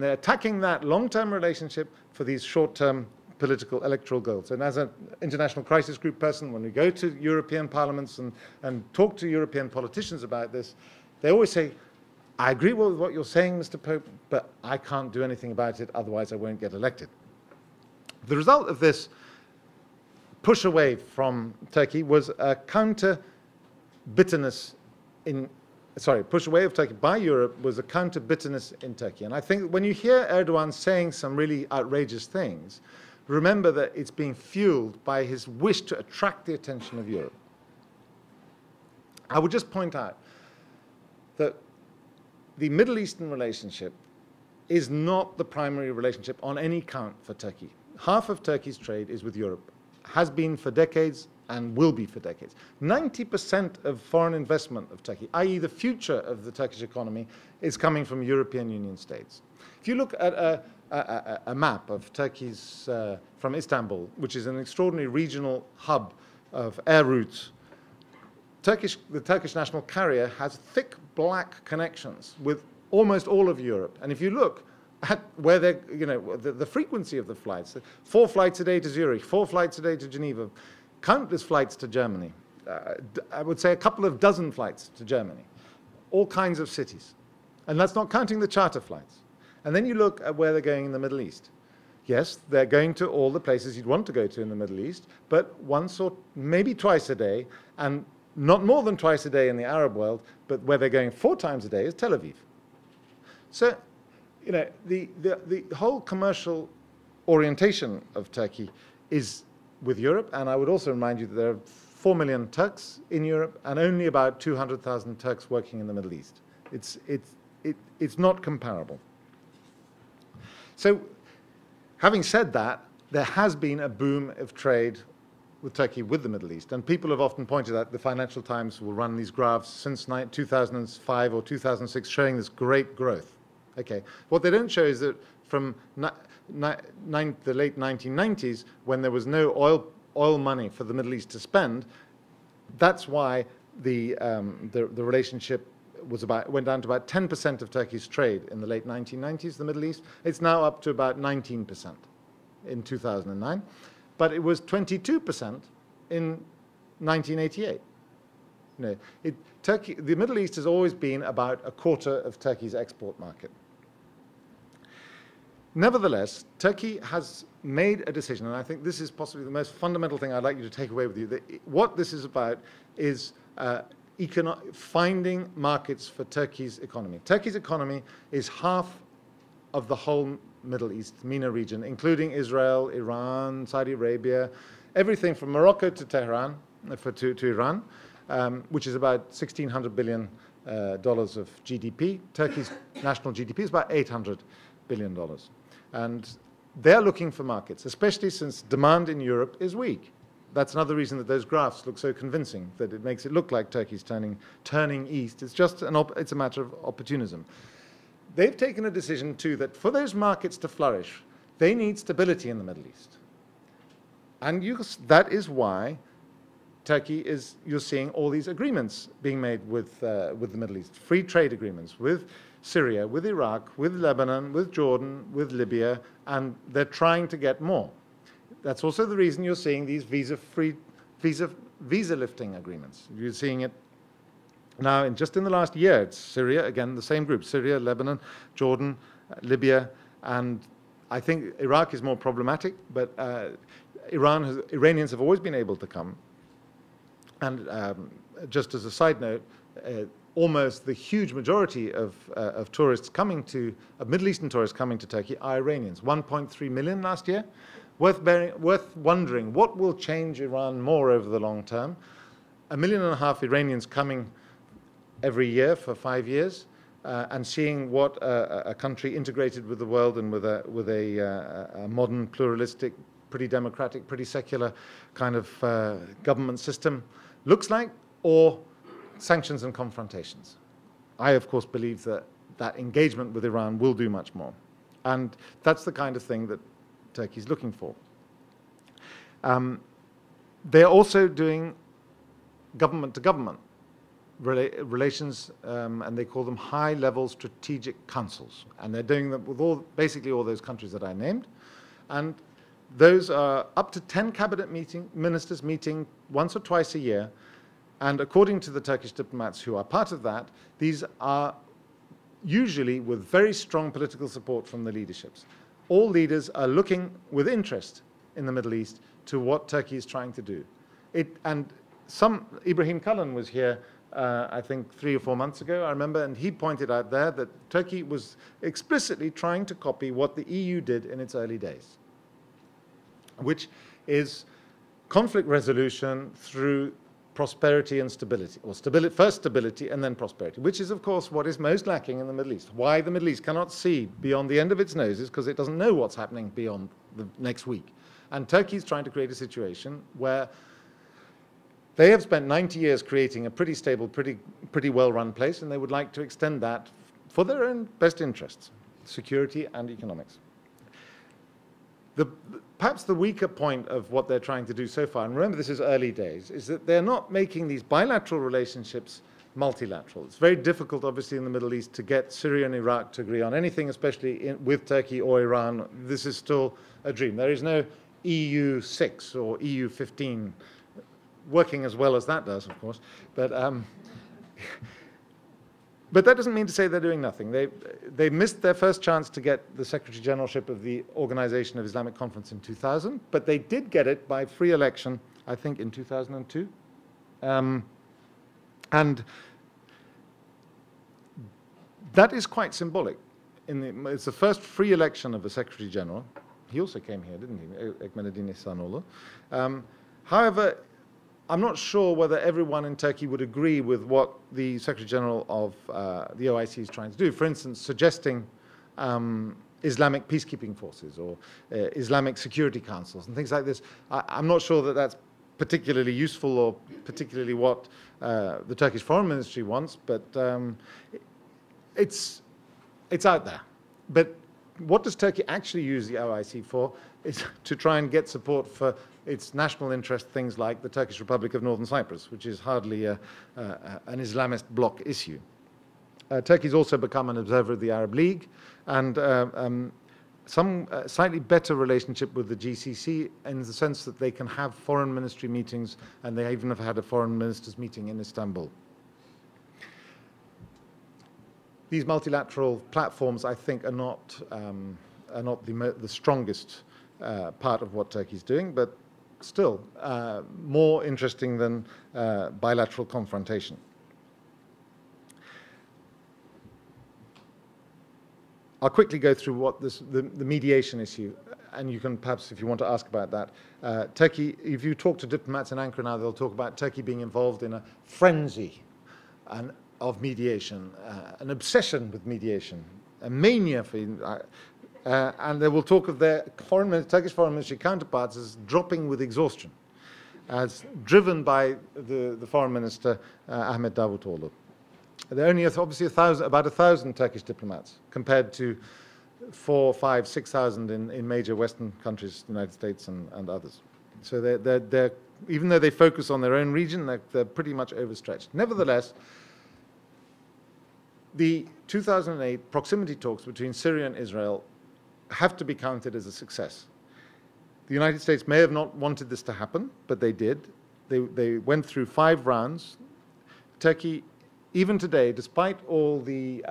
They're attacking that long-term relationship for these short-term political electoral goals. And as an international crisis group person, when we go to European parliaments and talk to European politicians about this, they always say, I agree with what you're saying, Mr. Pope, but I can't do anything about it, otherwise I won't get elected. The result of this push away from Turkey was a counter-bitterness push away of Turkey by Europe was a counter-bitterness in Turkey. And I think when you hear Erdogan saying some really outrageous things, remember that it's being fueled by his wish to attract the attention of Europe. I would just point out that the Middle Eastern relationship is not the primary relationship on any count for Turkey. Half of Turkey's trade is with Europe, has been for decades and will be for decades. 90% of foreign investment of Turkey, i.e. the future of the Turkish economy, is coming from European Union states. If you look at a map of Turkey's, from Istanbul, which is an extraordinary regional hub of air routes, the Turkish national carrier has thick black connections with almost all of Europe. And if you look at where they're, the frequency of the flights, 4 flights a day to Zurich, 4 flights a day to Geneva, countless flights to Germany, I would say a couple of dozen flights to Germany, all kinds of cities. And that's not counting the charter flights. And then you look at where they're going in the Middle East. Yes, they're going to all the places you'd want to go to in the Middle East, but once or maybe twice a day, and not more than twice a day in the Arab world, but where they're going 4 times a day is Tel Aviv. So, the whole commercial orientation of Turkey is with Europe, and I would also remind you that there are 4 million Turks in Europe and only about 200,000 Turks working in the Middle East. It's not comparable. So, having said that, there has been a boom of trade with Turkey with the Middle East, and people have often pointed out, the Financial Times will run these graphs since 2005 or 2006 showing this great growth. Okay, what they don't show is that from the late 1990s, when there was no oil money for the Middle East to spend, that's why the relationship went down to about 10% of Turkey's trade in the late 1990s, the Middle East. It's now up to about 19% in 2009. But it was 22% in 1988. The Middle East has always been about a quarter of Turkey's export market. Nevertheless, Turkey has made a decision, and I think this is possibly the most fundamental thing I'd like you to take away with you. What this is about is finding markets for Turkey's economy. Turkey's economy is half of the whole Middle East, MENA region, including Israel, Iran, Saudi Arabia, everything from Morocco to Tehran, to Iran, which is about $1,600 billion of GDP. Turkey's national GDP is about $800 billion. And they're looking for markets, especially since demand in Europe is weak. That's another reason that those graphs look so convincing, that it makes it look like Turkey's turning east. It's just it's a matter of opportunism. They've taken a decision, too, that for those markets to flourish, they need stability in the Middle East. And that is why you're seeing all these agreements being made with the Middle East. Free trade agreements with Syria, with Iraq, with Lebanon, with Jordan, with Libya, and they're trying to get more. That's also the reason you're seeing these visa lifting agreements. You're seeing it now, just in the last year, it's Syria, again, the same group, Syria, Lebanon, Jordan, Libya, and I think Iraq is more problematic, but Iranians have always been able to come. And just as a side note, almost the huge majority of tourists of Middle Eastern tourists coming to Turkey are Iranians, 1.3 million last year. Worth wondering, what will change Iran more over the long term? 1.5 million Iranians coming every year for 5 years, and seeing what a country integrated with the world and with a modern, pluralistic, pretty democratic, pretty secular kind of government system looks like, or sanctions and confrontations. I, of course, believe that engagement with Iran will do much more. And that's the kind of thing that Turkey's looking for. They're also doing government to government relations, and they call them high-level strategic councils. And they're doing them with basically all those countries that I named. And those are up to 10 cabinet ministers meeting once or twice a year. And according to the Turkish diplomats who are part of that, these are usually with very strong political support from the leaderships. All leaders are looking with interest in the Middle East to what Turkey is trying to do. Ibrahim Kalin was here, I think 3 or 4 months ago, I remember, and he pointed out there that Turkey was explicitly trying to copy what the EU did in its early days, which is conflict resolution through prosperity and stability, or first stability and then prosperity, which is, of course, what is most lacking in the Middle East. Why the Middle East cannot see beyond the end of its nose is because it doesn't know what's happening beyond the next week. And Turkey is trying to create a situation where they have spent 90 years creating a pretty stable, pretty well-run place, and they would like to extend that for their own best interests, security and economics. Perhaps the weaker point of what they're trying to do so far, and remember this is early days, is that they're not making these bilateral relationships multilateral. It's very difficult, obviously, in the Middle East to get Syria and Iraq to agree on anything, especially with Turkey or Iran. This is still a dream. There is no EU 6 or EU 15 working as well as that does, of course. But that doesn't mean to say they're doing nothing. They missed their first chance to get the Secretary Generalship of the Organization of Islamic Conference in 2000, but they did get it by free election, I think, in 2002. And that is quite symbolic. It's the first free election of a Secretary General. He also came here, didn't he, Ekmelettin İhsanoğlu? However, I'm not sure whether everyone in Turkey would agree with what the Secretary General of the OIC is trying to do. For instance, suggesting Islamic peacekeeping forces or Islamic security councils and things like this. I'm not sure that that's particularly useful or particularly what the Turkish Foreign Ministry wants, but it's out there. But what does Turkey actually use the OIC for? Is to try and get support for its national interest, things like the Turkish Republic of Northern Cyprus, which is hardly an Islamist bloc issue. Turkey's also become an observer of the Arab League, and some slightly better relationship with the GCC in the sense that they can have foreign ministry meetings, and they even have had a foreign ministers meeting in Istanbul. These multilateral platforms, I think, are not the strongest part of what Turkey's doing, but still more interesting than bilateral confrontation. I'll quickly go through what the mediation issue, and you can perhaps, if you want to ask about that. Turkey, if you talk to diplomats in Ankara now, they'll talk about Turkey being involved in a frenzy of mediation, an obsession with mediation, a mania for and they will talk of their Turkish foreign ministry counterparts as dropping with exhaustion, as driven by the foreign minister, Ahmet Davutoğlu. There are only obviously about 1,000 Turkish diplomats compared to 4,000, 5,000, 6,000 in major Western countries, the United States and others. So they're even though they focus on their own region, they're pretty much overstretched. Nevertheless, the 2008 proximity talks between Syria and Israel have to be counted as a success. The United States may have not wanted this to happen, but they did. They went through 5 rounds. Turkey, even today, despite all the